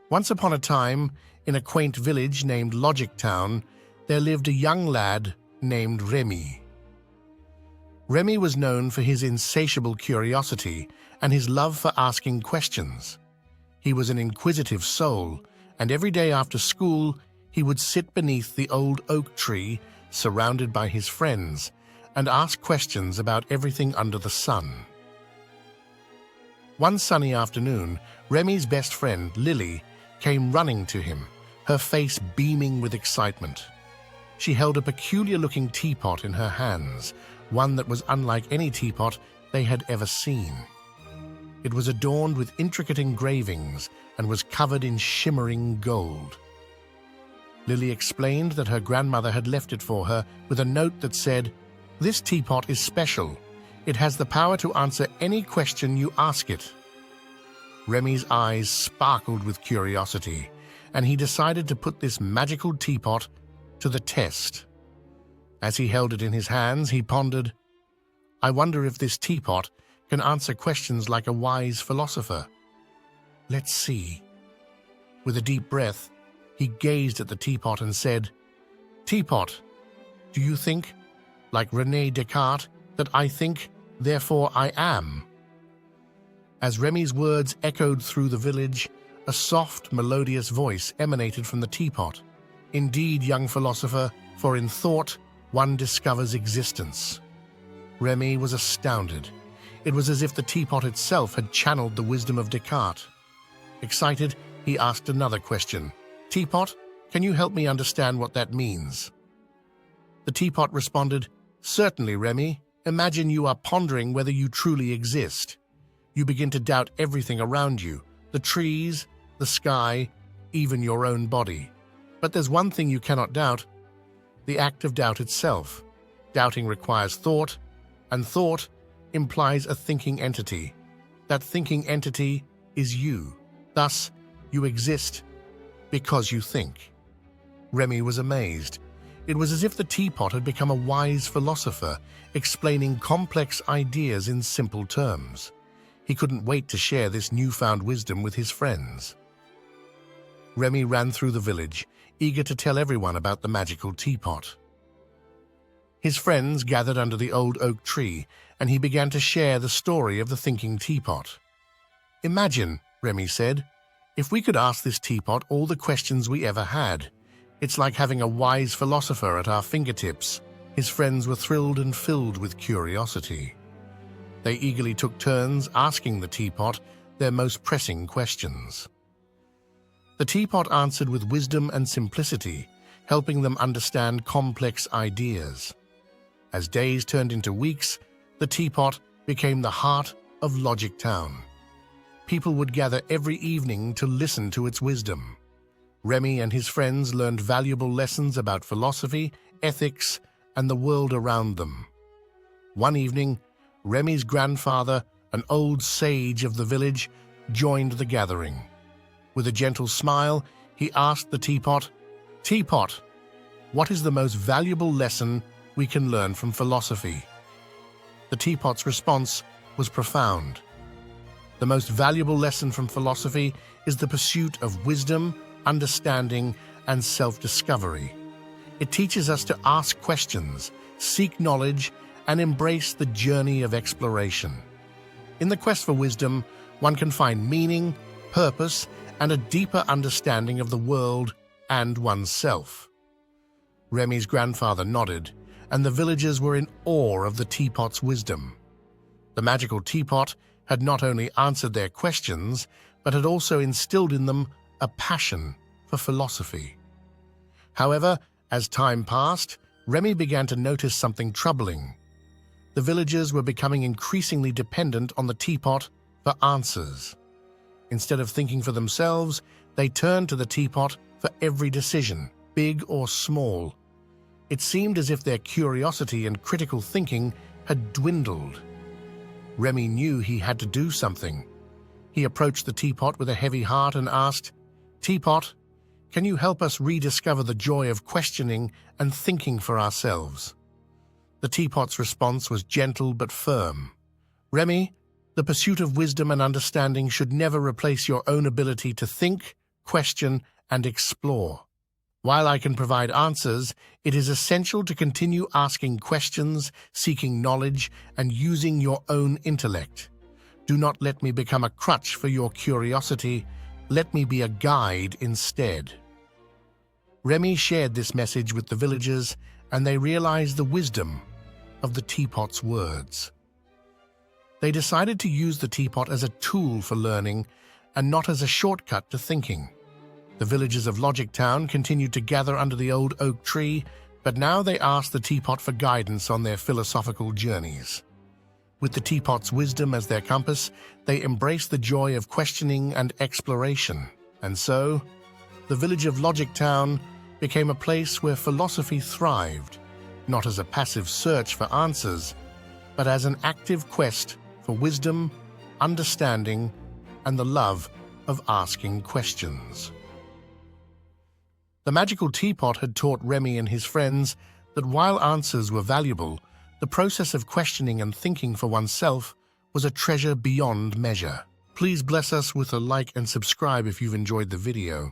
Once upon a time, in a quaint village named Logic Town, there lived a young lad named Remy. Remy was known for his insatiable curiosity and his love for asking questions. He was an inquisitive soul, and every day after school, he would sit beneath the old oak tree, surrounded by his friends, and ask questions about everything under the sun. One sunny afternoon, Remy's best friend, Lily, came running to him, her face beaming with excitement. She held a peculiar-looking teapot in her hands, one that was unlike any teapot they had ever seen. It was adorned with intricate engravings and was covered in shimmering gold. Lily explained that her grandmother had left it for her with a note that said, "This teapot is special. It has the power to answer any question you ask it." Remy's eyes sparkled with curiosity, and he decided to put this magical teapot to the test. As he held it in his hands, he pondered, "I wonder if this teapot can answer questions like a wise philosopher. Let's see." With a deep breath, he gazed at the teapot and said, "Teapot, do you think, like René Descartes, that I think, therefore I am?" As Remy's words echoed through the village, a soft, melodious voice emanated from the teapot. "Indeed, young philosopher, for in thought one discovers existence." Remy was astounded. It was as if the teapot itself had channeled the wisdom of Descartes. Excited, he asked another question. "Teapot, can you help me understand what that means?" The teapot responded, "Certainly, Remy. Imagine you are pondering whether you truly exist. You begin to doubt everything around you, the trees, the sky, even your own body. But there's one thing you cannot doubt, the act of doubt itself. Doubting requires thought, and thought implies a thinking entity. That thinking entity is you. Thus, you exist because you think." Remy was amazed. It was as if the teapot had become a wise philosopher, explaining complex ideas in simple terms. He couldn't wait to share this newfound wisdom with his friends. Remy ran through the village, eager to tell everyone about the magical teapot. His friends gathered under the old oak tree, and he began to share the story of the thinking teapot. "Imagine," Remy said, "if we could ask this teapot all the questions we ever had. It's like having a wise philosopher at our fingertips." His friends were thrilled and filled with curiosity. They eagerly took turns asking the teapot their most pressing questions. The teapot answered with wisdom and simplicity, helping them understand complex ideas. As days turned into weeks, the teapot became the heart of Logic Town. People would gather every evening to listen to its wisdom. Remy and his friends learned valuable lessons about philosophy, ethics, and the world around them. One evening, Remy's grandfather, an old sage of the village, joined the gathering. With a gentle smile, he asked the teapot, "Teapot, what is the most valuable lesson we can learn from philosophy?" The teapot's response was profound. "The most valuable lesson from philosophy is the pursuit of wisdom, understanding, and self-discovery. It teaches us to ask questions, seek knowledge, and embrace the journey of exploration. In the quest for wisdom, one can find meaning, purpose, and a deeper understanding of the world and oneself." Remy's grandfather nodded, and the villagers were in awe of the teapot's wisdom. The magical teapot had not only answered their questions, but had also instilled in them a passion for philosophy. However, as time passed, Remy began to notice something troubling. The villagers were becoming increasingly dependent on the teapot for answers. Instead of thinking for themselves, they turned to the teapot for every decision, big or small. It seemed as if their curiosity and critical thinking had dwindled. Remy knew he had to do something. He approached the teapot with a heavy heart and asked, "Teapot, can you help us rediscover the joy of questioning and thinking for ourselves?" The teapot's response was gentle but firm. "Remy, the pursuit of wisdom and understanding should never replace your own ability to think, question, and explore. While I can provide answers, it is essential to continue asking questions, seeking knowledge, and using your own intellect. Do not let me become a crutch for your curiosity. Let me be a guide instead. Remy shared this message with the villagers, and they realized the wisdom of the teapot's words. They decided to use the teapot as a tool for learning and not as a shortcut to thinking. The villagers of Logic Town continued to gather under the old oak tree, but now they asked the teapot for guidance on their philosophical journeys. With the teapot's wisdom as their compass, they embraced the joy of questioning and exploration. And so, the village of Logic Town became a place where philosophy thrived, not as a passive search for answers, but as an active quest for wisdom, understanding, and the love of asking questions. The magical teapot had taught Remy and his friends that while answers were valuable, the process of questioning and thinking for oneself was a treasure beyond measure. Please bless us with a like and subscribe if you've enjoyed the video.